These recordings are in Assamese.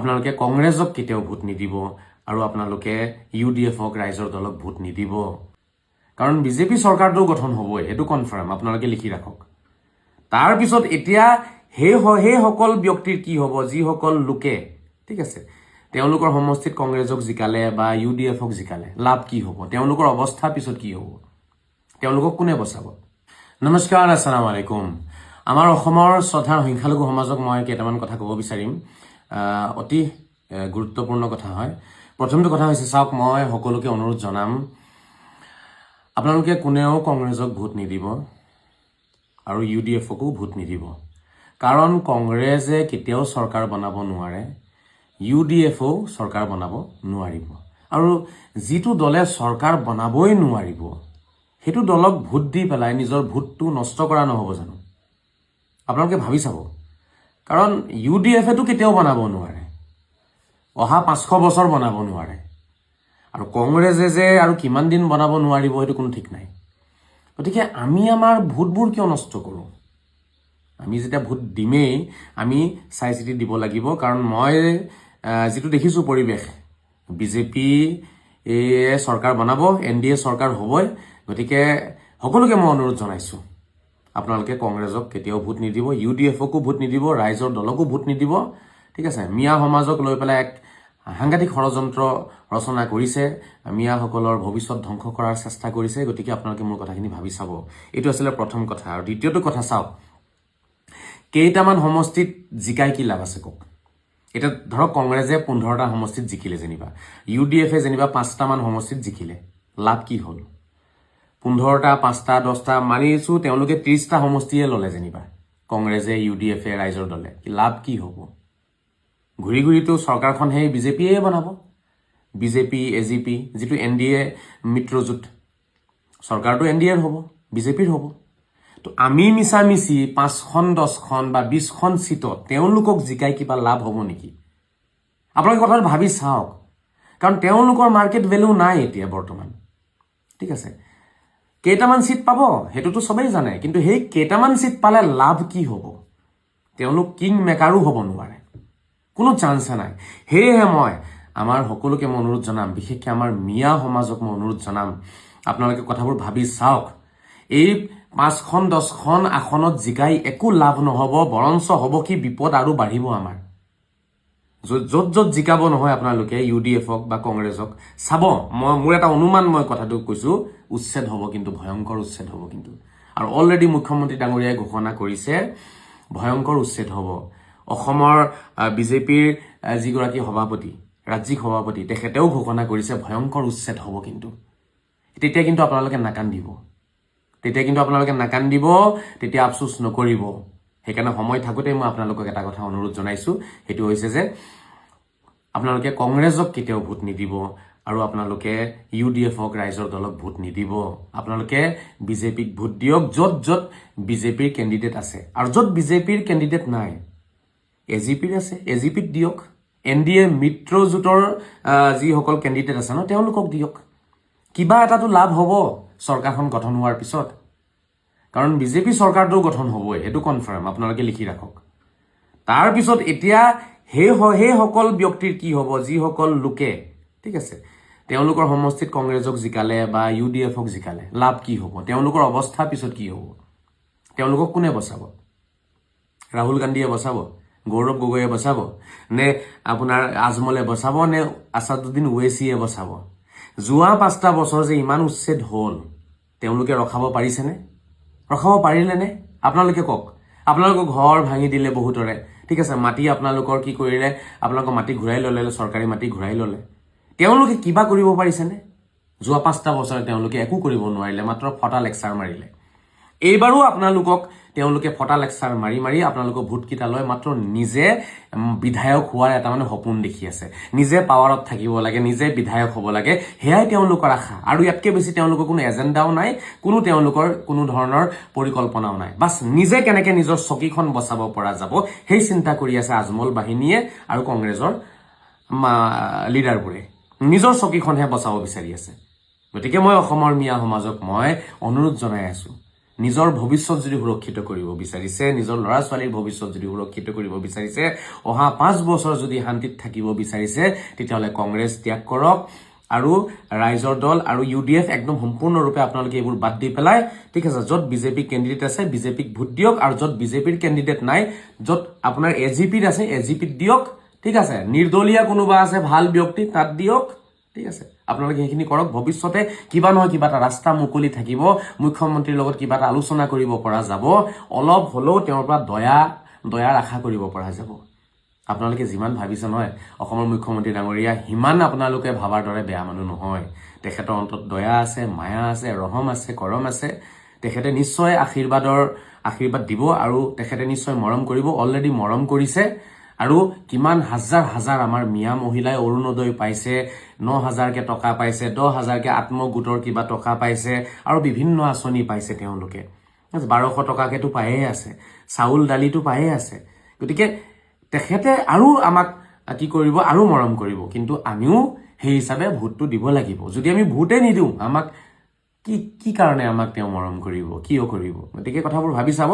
আপোনালোকে কংগ্ৰেছক কেতিয়াও ভোট নিদিব আৰু আপোনালোকে UDFক ৰাইজৰ দলক ভোট নিদিব কাৰণ বিজেপি চৰকাৰটো গঠন হ'বই সেইটো কনফাৰ্ম আপোনালোকে লিখি ৰাখক তাৰ পিছত এতিয়া সেই সকল ব্যক্তিৰ কি হ'ব যিসকল লোকে ঠিক আছে তেওঁলোকৰ সমষ্টিত কংগ্ৰেছক জিকালে বা UDFক জিকালে লাভ কি হ'ব তেওঁলোকৰ অৱস্থা পিছত কি হ'ব তেওঁলোকক কোনে বচাব নমস্কাৰ আসসালামু আলাইকুম আমাৰ অসমৰ শ্ৰদ্ধাৰ সংখ্যালঘু সমাজক মই কেইটামান কথা ক'ব বিচাৰিম অতি গুৰুত্বপূৰ্ণ কথা হয় প্ৰথমটো কথা হৈছে চাওক মই সকলোকে অনুৰোধ জনাম আপোনালোকে কোনেও কংগ্ৰেছক ভোট নিদিব আৰু UDFকো ভোট নিদিব কাৰণ কংগ্ৰেছে কেতিয়াও চৰকাৰ বনাব নোৱাৰে UDFও চৰকাৰ বনাব নোৱাৰিব আৰু যিটো দলে চৰকাৰ বনাবই নোৱাৰিব হেতু দলক ভোট দি পেলাই নিজৰ ভোটটো নষ্ট কৰা নহব জানো আপোনালোকে ভাবি চাব কাৰণ UDFটো কেতিয়াও বনাব নোৱাৰে অহা 500 বছৰ বনাব নোৱাৰে আৰু কংগ্ৰেছে যে আৰু কিমান দিন বনাব নোৱাৰিব হেতু কোনো ঠিক নাই গতিকে আমি আমাৰ ভোটবোৰ কিয় নষ্ট কৰো আমি যেতিয়া ভোট দিমেই আমি চাই চিতি দিব লাগিব কাৰণ মই যেটো দেখিছো পৰিবেশ বিজেপি চৰকাৰ বনাব NDA চৰকাৰ হ'বই গতিকে সকলোকে মই অনুৰোধ জনাইছো আপোনালোকে কংগ্ৰেছক কেতিয়াও ভোট নিদিব UDFকো ভোট নিদিব ৰাইজৰ দলকো ভোট নিদিব ঠিক আছে মিয়া সমাজক লৈ পেলাই এক সাংঘাতিক ষড়যন্ত্ৰ ৰচনা কৰিছে মিয়াসকলৰ ভৱিষ্যত ধ্বংস কৰাৰ চেষ্টা কৰিছে গতিকে আপোনালোকে মোৰ কথাখিনি ভাবি চাব এটো আছিল প্ৰথম কথা আৰু দ্বিতীয়টো কথা চাওক কেইটামান সমষ্টিত জিকাই কি লাভ আছে কক এটা ধৰক কংগ্ৰেছে 15টা সমষ্টিত জিকিলে যেনিবা UDFে যেনিবা 5টা মান সমষ্টিত জিকিলে লাভ কি হ'ল 15টা 5টা 10টা মানিছো তেওঁলোকে 30টা সমষ্টিয়ে ললে যেনিবা কংগ্ৰেছে UDFে ৰাইজৰ দলে কি লাভ কি হ'ব ঘুৰি ঘুৰিটো চৰকাৰখন হে বিজেপিয়ে বনাব বিজেপি AGP যেটো NDA মিত্ৰজোট চৰকাৰটো NDAৰ হ'ব বিজেপিৰ হ'ব তো আমি মিছামিছি 5খন 10খন বা 20খন সিটত তেওঁলোকক জিকাই কিবা লাভ হ'ব নেকি আপোনালোকে কথা ভাবি চাওক কাৰণ তেওঁলোকৰ মাৰ্কেট ভ্যালু নাই এতিয়া বৰ্তমান ঠিক আছে কেইটামান সিট পাব হেতুটো সবেই জানে কিন্তু হেই কেইটামান সিট পালে লাভ কি হ'ব তেওঁলোক কিং মেকাৰো হ'ব নোৱাৰে কোনো চান্স নাই হেহে মই আমাৰ সকলোকে অনুৰোধ জনাম বিশেষকৈ আমাৰ মিয়া সমাজক অনুৰোধ জনাম আপোনালোকে কথাবোৰ ভাবি চাওক এই 5খন 10খন আসনত জিকাই একো লাভ নহব বৰঞ্চ হ'ব কি বিপদ আৰু বাঢ়িব আমাৰ যত জিকাব নহয় আপোনালোকে UDFক বা কংগ্ৰেছক চাব মই মোৰ এটা অনুমান মই কথাটো কৈছো উচ্ছেদ হ'ব কিন্তু ভয়ংকৰ উচ্ছেদ হ'ব কিন্তু আৰু অলৰেডি মুখ্যমন্ত্ৰী ডাঙৰীয়াই ঘোষণা কৰিছে ভয়ংকৰ উচ্ছেদ হ'ব অসমৰ বিজেপিৰ যিগৰাকী সভাপতি ৰাজ্যিক সভাপতি তেখেতেও ঘোষণা কৰিছে ভয়ংকৰ উচ্ছেদ হ'ব কিন্তু তেতিয়া কিন্তু আপোনালোকে নাকান্দিব তেতিয়া আফসোস নকৰিব হেকাৰণে সময় থাকোতে মই আপোনালোকক এটা কথা অনুৰোধ জনাইছো হেতু হৈছে যে আপোনালোকে কংগ্ৰেছক কেতিয়াও ভোট নিদিব আৰু আপোনালোকে UDFক ৰাইজৰ দলক ভোট নিদিব আপোনালোকে বিজেপিক ভোট দিয়ক যত বিজেপিৰ ক্যান্ডিডেট আছে আৰু যত বিজেপিৰ ক্যান্ডিডেট নাই AGPৰ আছে AGPত দিয়ক NDA মিত্ৰজোটৰ যি সকল ক্যান্ডিডেট আছে ন তেওঁলোকক দিয়ক কিবা এটাটো লাভ হ'ব চৰকাৰখন গঠন হোৱাৰ পিছত কাৰণ বিজেপি চৰকাৰটো গঠন হ'বই হেতু কনফাৰ্ম আপোনালোকে লিখি ৰাখক তাৰ পিছত এতিয়া সেই সকল ব্যক্তিৰ কি হ'ব যি সকল লোকে ঠিক আছে তেওঁলোকৰ সমষ্টিত কংগ্ৰেছক জিকালে বা UDFক জিকালে লাভ কি হ'ব তেওঁলোকৰ অৱস্থা পিছত কি হ'ব তেওঁলোকক কোনে বচাব ৰাহুল গান্ধীয়ে বচাব গৌৰৱ গগৈয়ে বচাব নে আপোনাৰ আজমলে বচাব নে আসাদুদ্দিন ওৱেইছিয়ে বচাব যোৱা 5টা বছৰ যে ইমান উচ্ছেদ হ'ল তেওঁলোকে ৰখাব পাৰিছেনে ৰখাব পাৰিলে নে আপোনালোকে কক আপোনালোকৰ ঘৰ ভাঙি দিলে বহুতৰে ঠিক আছে মাটি আপোনালোকৰ কি কৰিলে আপোনালোকৰ মাটি ঘূৰাই ললে চৰকাৰী মাটি ঘূৰাই ললে তেওঁলোকে কিবা কৰিব পাৰিছেনে যোৱা 5টা বছৰ তেওঁলোকে একো কৰিব নোৱাৰিলে মাত্ৰ ফটা লেকচাৰ মাৰিলে এইবাৰো আপোনালোকক তেওঁলোকে ফটা লেকচাৰ মাৰি আপোনালোকক ভোট কিটা লয় মাত্ৰ নিজে বিধায়ক হোৱাৰ এটা মানে সপোন দেখি আছে নিজে পাৱাৰত থাকিব লাগে নিজে বিধায়ক হ'ব লাগে হেয়াই তেওঁলোকৰ আশা আৰু ইয়াতকে বেছি তেওঁলোকৰ কোনো এজেন্ডাও নাই কোনো তেওঁলোকৰ কোনো ধৰণৰ পৰিকল্পনাও নাই বাস নিজে কেনেকে নিজৰ চকীখন বচাব পৰা যাব হেই চিন্তা কৰি আছে আজমল বাহিনীয়ে আৰু কংগ্ৰেছৰ লিডাৰবোৰে নিজৰ চকীখনহে বচাব বিচাৰি আছে গতিকে মই অসমৰ মিয়া সমাজক মই অনুৰোধ জনাই আছো নিজৰ ভৱিষ্যত যদি সুৰক্ষিত কৰিব বিচাৰিছে, নিজৰ ল'ৰা ছোৱালীৰ ভৱিষ্যত যদি সুৰক্ষিত কৰিব বিচাৰিছে, অহা 5 বছৰ যদি শান্তিত থাকিব বিচাৰিছে, তেতিয়াহ'লে কংগ্ৰেছ ত্যাগ কৰক আৰু ৰাইজৰ দল আৰু UDF একদম সম্পূৰ্ণৰূপে আপোনালোকে এইবোৰ বাদ দি পেলাই, ঠিক আছে, য'ত বিজেপি কেণ্ডিডেট আছে বিজেপিক ভোট দিয়ক, আৰু য'ত বিজেপিৰ কেণ্ডিডেট নাই, য'ত আপোনাৰ AGPত আছে AGPত দিয়ক, ঠিক আছে, নিৰ্দলীয় কোনোবা আছে ভাল ব্যক্তি তাত দিয়ক, ঠিক আছে, আপোনালোকে সেইখিনি কৰক। ভৱিষ্যতে কিবা নহয় কিবা এটা ৰাস্তা মুকলি থাকিব, মুখ্যমন্ত্ৰীৰ লগত কিবা এটা আলোচনা কৰিব পৰা যাব, অলপ হ'লেও তেওঁৰ পৰা দয়াৰ আশা কৰিব পৰা যাব। আপোনালোকে যিমান ভাবিছে নহয় অসমৰ মুখ্যমন্ত্ৰী ডাঙৰীয়া, সিমান আপোনালোকে ভাবাৰ দৰে বেয়া মানুহ নহয়। তেখেতৰ অন্তত দয়া আছে, মায়া আছে, ৰহম আছে, কৰম আছে। তেখেতে নিশ্চয় আশীৰ্বাদ দিব আৰু তেখেতে নিশ্চয় মৰম কৰিব, অলৰেডি মৰম কৰিছে। আৰু কিমান হাজাৰ হাজাৰ আমাৰ মিয়া মহিলাই অৰুণোদয় পাইছে, 9,000কে টকা পাইছে, 10,000কে আত্মগোটৰ কিবা টকা পাইছে, আৰু বিভিন্ন আঁচনি পাইছে তেওঁলোকে। 1200 টকাকেতো পায়ে আছে, চাউল দালিটো পায়ে আছে। গতিকে তেখেতে আৰু আমাক কি কৰিব, আৰু মৰম কৰিব, কিন্তু আমিও সেই হিচাপে ভোটটো দিব লাগিব। যদি আমি ভোটে নিদিওঁ, আমাক কি কাৰণে আমাক তেওঁ মৰম কৰিব, কিয় কৰিব? গতিকে কথাবোৰ ভাবি চাব।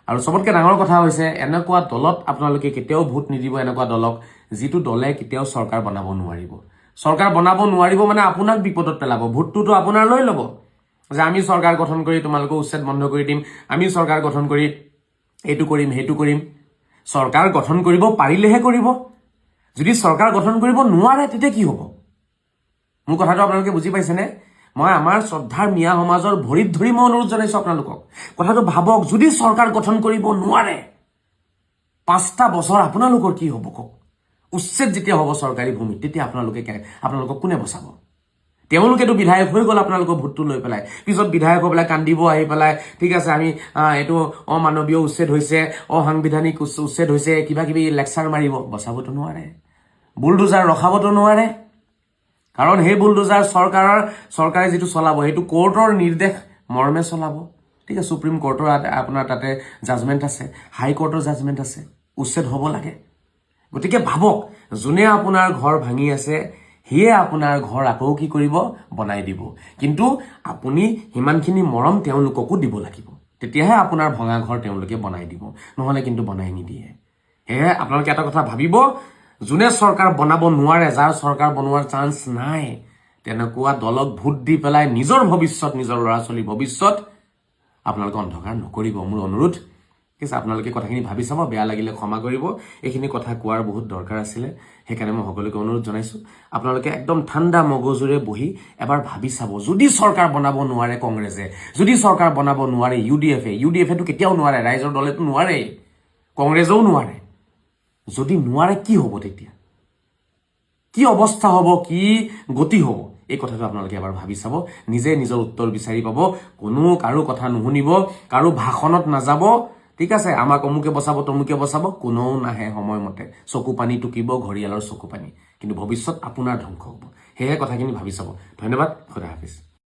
আৰু চবতকে ডাঙৰ কথা হৈছে, এনেকুৱা দলত আপোনালোকে কেতিয়াও ভোট নিদিব, এনেকুৱা দলক যিটো দলে কেতিয়াও চৰকাৰ বনাব নোৱাৰিব। চৰকাৰ বনাব নোৱাৰিব মানে আপোনাক বিপদত পেলাব, ভোটটোতো আপোনাৰ লৈ ল'ব, যে আমি চৰকাৰ গঠন কৰি তোমালোকক উচ্ছেদ বন্ধ কৰি দিম, আমি চৰকাৰ গঠন কৰি এইটো কৰিম সেইটো কৰিম। চৰকাৰ গঠন কৰিব পাৰিলেহে কৰিব, যদি চৰকাৰ গঠন কৰিব নোৱাৰে তেতিয়া কি হ'ব? মোৰ কথাটো আপোনালোকে বুজি পাইছেনে? মই আমাৰ শ্ৰদ্ধাৰ মিয়া সমাজৰ ভৰিত ধৰি মই অনুৰোধ জনাইছো আপোনালোকক, কথাটো ভাবক, যদি চৰকাৰ গঠন কৰিব নোৱাৰে 5টা বছৰ আপোনালোকৰ কি হ'ব কওক? উচ্ছেদ যেতিয়া হ'ব চৰকাৰী ভূমিত, তেতিয়া আপোনালোকক কোনে বচাব? তেওঁলোকেতো বিধায়ক হৈ গ'ল আপোনালোকৰ ভোটটো লৈ পেলাই, পিছত বিধায়ক হৈ পেলাই কান্দিব আহি পেলাই, ঠিক আছে, আমি এইটো অমানৱীয় উচ্ছেদ হৈছে, অসাংবিধানিক উচ্ছেদ হৈছে, কিবা কিবি লেকচাৰ মাৰিব। বচাবতো নোৱাৰে, বুলডোজাৰ ৰখাবতো নোৱাৰে, কাৰণ সেই বুলডোজাৰ চৰকাৰে যিটো চলাব সেইটো কোৰ্টৰ নিৰ্দেশ মৰ্মে চলাব, ঠিক আছে। সুপ্ৰিম কোৰ্টৰ আপোনাৰ তাতে জাজমেণ্ট আছে, হাই কোৰ্টৰ জাজমেণ্ট আছে, উচ্ছেদ হ'ব লাগে। গতিকে ভাবক, যোনে আপোনাৰ ঘৰ ভাঙি আছে সিয়ে আপোনাৰ ঘৰ আকৌ কি কৰিব, বনাই দিব। কিন্তু আপুনি সিমানখিনি মৰম তেওঁলোককো দিব লাগিব, তেতিয়াহে আপোনাৰ ভঙা ঘৰ তেওঁলোকে বনাই দিব, নহ'লে কিন্তু বনাই নিদিয়ে। সেয়ে আপোনালোকে এটা কথা ভাবিব, যোনে চৰকাৰ বনাব নোৱাৰে, যাৰ চৰকাৰ বনোৱাৰ চান্স নাই, তেনেকুৱা দলক ভোট দি পেলাই নিজৰ ভৱিষ্যত, নিজৰ ল'ৰা ছোৱালীৰ ভৱিষ্যত আপোনালোকে অন্ধকাৰ নকৰিব, মোৰ অনুৰোধ। ঠিক আছে, আপোনালোকে কথাখিনি ভাবি চাব, বেয়া লাগিলে ক্ষমা কৰিব। এইখিনি কথা কোৱাৰ বহুত দৰকাৰ আছিলে, সেইকাৰণে মই সকলোকে অনুৰোধ জনাইছোঁ, আপোনালোকে একদম ঠাণ্ডা মগজুৰে বহি এবাৰ ভাবি চাব, যদি চৰকাৰ বনাব নোৱাৰে কংগ্ৰেছে, যদি চৰকাৰ বনাব নোৱাৰে UDFটো কেতিয়াও নোৱাৰে, ৰাইজৰ দলেতো নোৱাৰেই, কংগ্ৰেছেও নোৱাৰে, যদি নোৱাৰে কি হ'ব তেতিয়া? কি অৱস্থা হ'ব, কি গতি হ'ব? এই কথাটো আপোনালোকে এবাৰ ভাবি চাব, নিজে নিজৰ উত্তৰ বিচাৰি পাব। কাৰো কথা নুশুনিব, কাৰো ভাষণত নাযাব, ঠিক আছে, আমাক অমুকে বচাব তমুকে বচাব, কোনেও নাহে সময়মতে, চকু পানী টুকিব, ঘৰিয়ালৰ চকু পানী, কিন্তু ভৱিষ্যত আপোনাৰ ধ্বংস হ'ব। সেয়েহে কথাখিনি ভাবি চাব। ধন্যবাদ, খুদা হাফিজ।